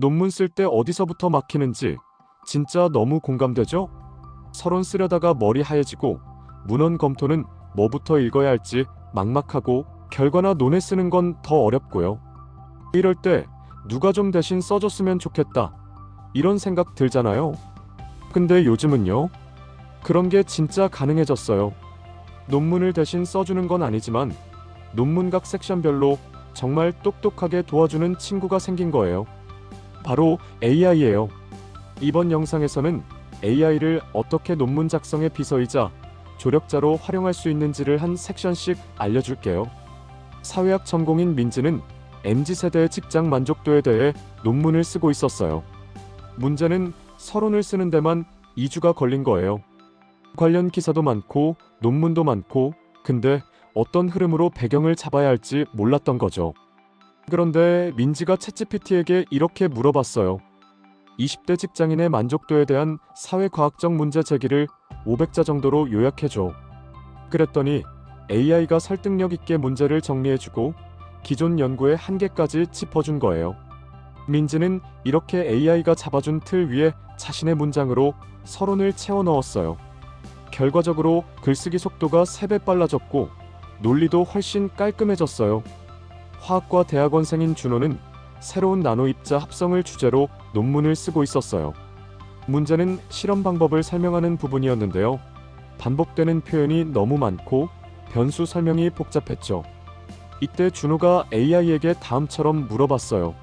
논문 쓸 때 어디서부터 막히는지 진짜 너무 공감되죠? 서론 쓰려다가 머리 하얘지고 문헌 검토는 뭐부터 읽어야 할지 막막하고 결과나 논에 쓰는 건 더 어렵고요. 이럴 때 누가 좀 대신 써줬으면 좋겠다 이런 생각 들잖아요. 근데 요즘은요? 그런 게 진짜 가능해졌어요. 논문을 대신 써주는 건 아니지만 논문 각 섹션별로 정말 똑똑하게 도와주는 친구가 생긴 거예요. 바로 AI예요. 이번 영상에서는 AI를 어떻게 논문 작성의 비서이자 조력자로 활용할 수 있는지를 한 섹션씩 알려줄게요. 사회학 전공인 민지는 MZ세대의 직장 만족도에 대해 논문을 쓰고 있었어요. 문제는 서론을 쓰는 데만 2주가 걸린 거예요. 관련 기사도 많고 논문도 많고 근데 어떤 흐름으로 배경을 잡아야 할지 몰랐던 거죠. 그런데 민지가 챗GPT에게 이렇게 물어봤어요. 20대 직장인의 만족도에 대한 사회과학적 문제 제기를 500자 정도로 요약해줘. 그랬더니 AI가 설득력 있게 문제를 정리해주고 기존 연구의 한계까지 짚어준 거예요. 민지는 이렇게 AI가 잡아준 틀 위에 자신의 문장으로 서론을 채워 넣었어요. 결과적으로 글쓰기 속도가 3배 빨라졌고 논리도 훨씬 깔끔해졌어요. 화학과 대학원생인 준호는 새로운 나노 입자 합성을 주제로 논문을 쓰고 있었어요. 문제는 실험 방법을 설명하는 부분이었는데요. 반복되는 표현이 너무 많고 변수 설명이 복잡했죠. 이때 준호가 AI에게 다음처럼 물어봤어요.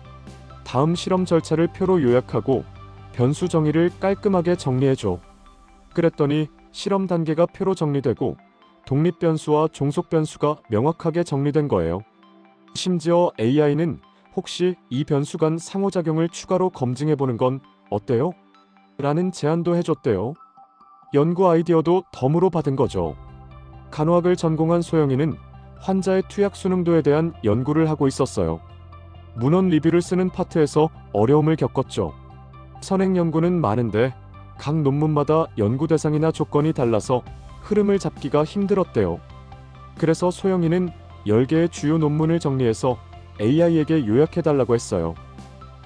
다음 실험 절차를 표로 요약하고 변수 정의를 깔끔하게 정리해줘. 그랬더니 실험 단계가 표로 정리되고 독립 변수와 종속 변수가 명확하게 정리된 거예요. 심지어 AI는 혹시 이 변수 간 상호작용을 추가로 검증해보는 건 어때요? 라는 제안도 해줬대요. 연구 아이디어도 덤으로 받은 거죠. 간호학을 전공한 소영이는 환자의 투약 순응도에 대한 연구를 하고 있었어요. 문헌 리뷰를 쓰는 파트에서 어려움을 겪었죠. 선행 연구는 많은데 각 논문마다 연구 대상이나 조건이 달라서 흐름을 잡기가 힘들었대요. 그래서 소영이는 10개의 주요 논문을 정리해서 AI에게 요약해달라고 했어요.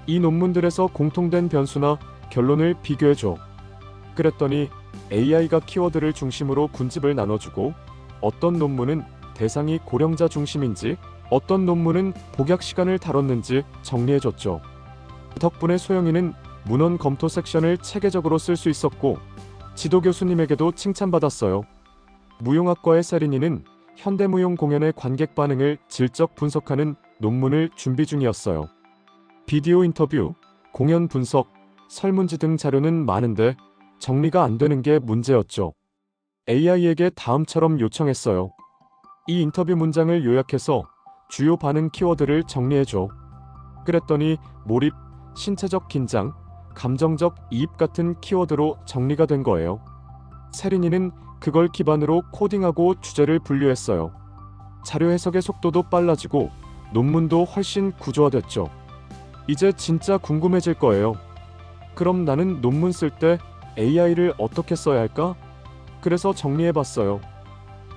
이 논문들에서 공통된 변수나 결론을 비교해줘. 그랬더니 AI가 키워드를 중심으로 군집을 나눠주고 어떤 논문은 대상이 고령자 중심인지 어떤 논문은 복약 시간을 다뤘는지 정리해줬죠. 덕분에 소영이는 문헌 검토 섹션을 체계적으로 쓸 수 있었고 지도 교수님에게도 칭찬받았어요. 무용학과의 세린이는 현대무용 공연의 관객 반응을 질적 분석하는 논문을 준비 중이었어요. 비디오 인터뷰, 공연 분석, 설문지 등 자료는 많은데 정리가 안 되는 게 문제였죠. AI에게 다음처럼 요청했어요. 이 인터뷰 문장을 요약해서 주요 반응 키워드를 정리해줘. 그랬더니 몰입, 신체적 긴장, 감정적 이입 같은 키워드로 정리가 된 거예요. 세린이는 그걸 기반으로 코딩하고 주제를 분류했어요. 자료 해석의 속도도 빨라지고 논문도 훨씬 구조화됐죠. 이제 진짜 궁금해질 거예요. 그럼 나는 논문 쓸 때 AI를 어떻게 써야 할까? 그래서 정리해봤어요.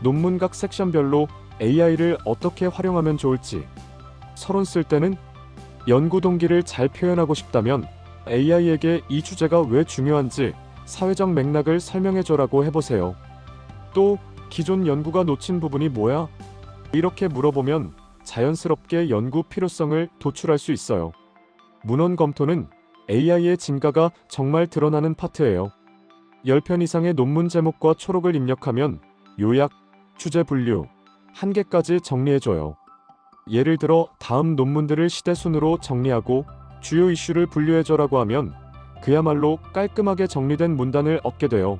논문 각 섹션별로 AI를 어떻게 활용하면 좋을지. 서론 쓸 때는 연구 동기를 잘 표현하고 싶다면 AI에게 이 주제가 왜 중요한지 사회적 맥락을 설명해줘라고 해보세요. 또 기존 연구가 놓친 부분이 뭐야? 이렇게 물어보면 자연스럽게 연구 필요성을 도출할 수 있어요. 문헌 검토는 AI의 진가가 정말 드러나는 파트예요. 10편 이상의 논문 제목과 초록을 입력하면 요약, 주제 분류, 한계까지 정리해줘요. 예를 들어 다음 논문들을 시대 순으로 정리하고 주요 이슈를 분류해줘라고 하면 그야말로 깔끔하게 정리된 문단을 얻게 돼요.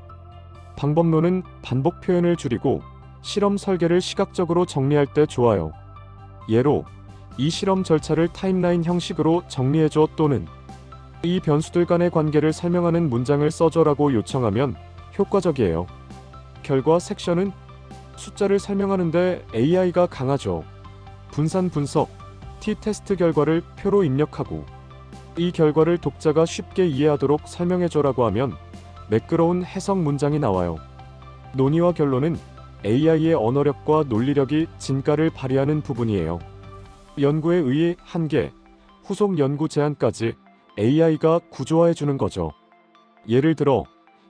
방법론은 반복 표현을 줄이고 실험 설계를 시각적으로 정리할 때 좋아요. 예로 이 실험 절차를 타임라인 형식으로 정리해줘 또는 이 변수들 간의 관계를 설명하는 문장을 써줘라고 요청하면 효과적이에요. 결과 섹션은 숫자를 설명하는데 AI가 강하죠. 분산 분석, t-테스트 결과를 표로 입력하고 이 결과를 독자가 쉽게 이해하도록 설명해줘라고 하면 매끄러운 해석 문장이 나와요. 논의와 결론은 AI의 언어력과 논리력이 진가를 발휘하는 부분이에요. 연구의 의의 한계, 후속 연구 제안까지 AI가 구조화해 주는 거죠. 예를 들어,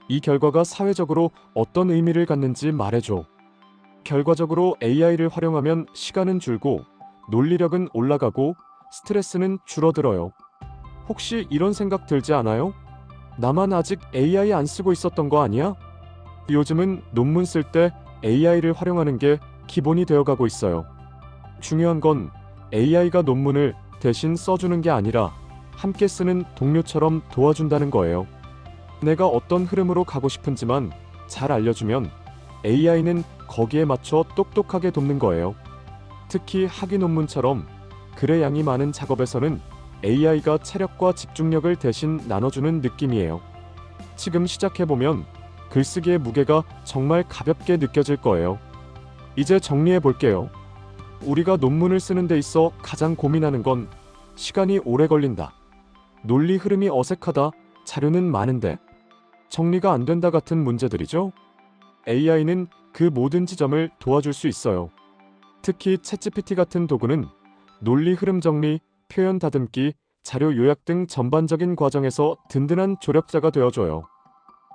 이 결과가 사회적으로 어떤 의미를 갖는지 말해줘. 결과적으로 AI를 활용하면 시간은 줄고, 논리력은 올라가고, 스트레스는 줄어들어요. 혹시 이런 생각 들지 않아요? 나만 아직 AI 안 쓰고 있었던 거 아니야? 요즘은 논문 쓸 때 AI를 활용하는 게 기본이 되어가고 있어요. 중요한 건 AI가 논문을 대신 써주는 게 아니라 함께 쓰는 동료처럼 도와준다는 거예요. 내가 어떤 흐름으로 가고 싶은지만 잘 알려주면 AI는 거기에 맞춰 똑똑하게 돕는 거예요. 특히 학위 논문처럼 글의 양이 많은 작업에서는 AI가 체력과 집중력을 대신 나눠주는 느낌이에요. 지금 시작해보면 글쓰기의 무게가 정말 가볍게 느껴질 거예요. 이제 정리해 볼게요. 우리가 논문을 쓰는 데 있어 가장 고민하는 건 시간이 오래 걸린다, 논리 흐름이 어색하다, 자료는 많은데 정리가 안 된다 같은 문제들이죠. AI는 그 모든 지점을 도와줄 수 있어요. 특히 챗GPT 같은 도구는 논리 흐름 정리, 표현 다듬기, 자료 요약 등 전반적인 과정에서 든든한 조력자가 되어줘요.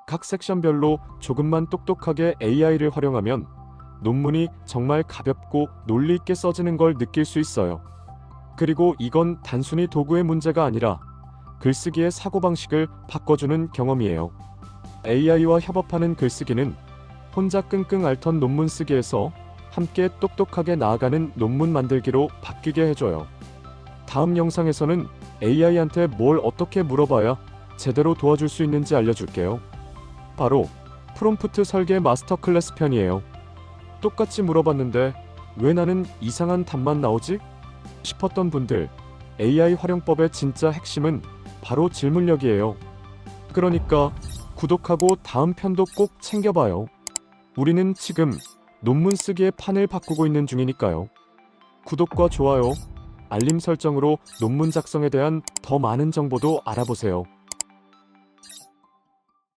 각 섹션별로 조금만 똑똑하게 AI를 활용하면 논문이 정말 가볍고 논리 있게 써지는 걸 느낄 수 있어요. 그리고 이건 단순히 도구의 문제가 아니라 글쓰기의 사고방식을 바꿔주는 경험이에요. AI와 협업하는 글쓰기는 혼자 끙끙 앓던 논문 쓰기에서 함께 똑똑하게 나아가는 논문 만들기로 바뀌게 해줘요. 다음 영상에서는 AI한테 뭘 어떻게 물어봐야 제대로 도와줄 수 있는지 알려줄게요. 바로 프롬프트 설계 마스터 클래스 편이에요. 똑같이 물어봤는데 왜 나는 이상한 답만 나오지? 싶었던 분들, AI 활용법의 진짜 핵심은 바로 질문력이에요. 그러니까 구독하고 다음 편도 꼭 챙겨봐요. 우리는 지금 논문 쓰기의 판을 바꾸고 있는 중이니까요. 구독과 좋아요, 알림 설정으로 논문 작성에 대한 더 많은 정보도 알아보세요.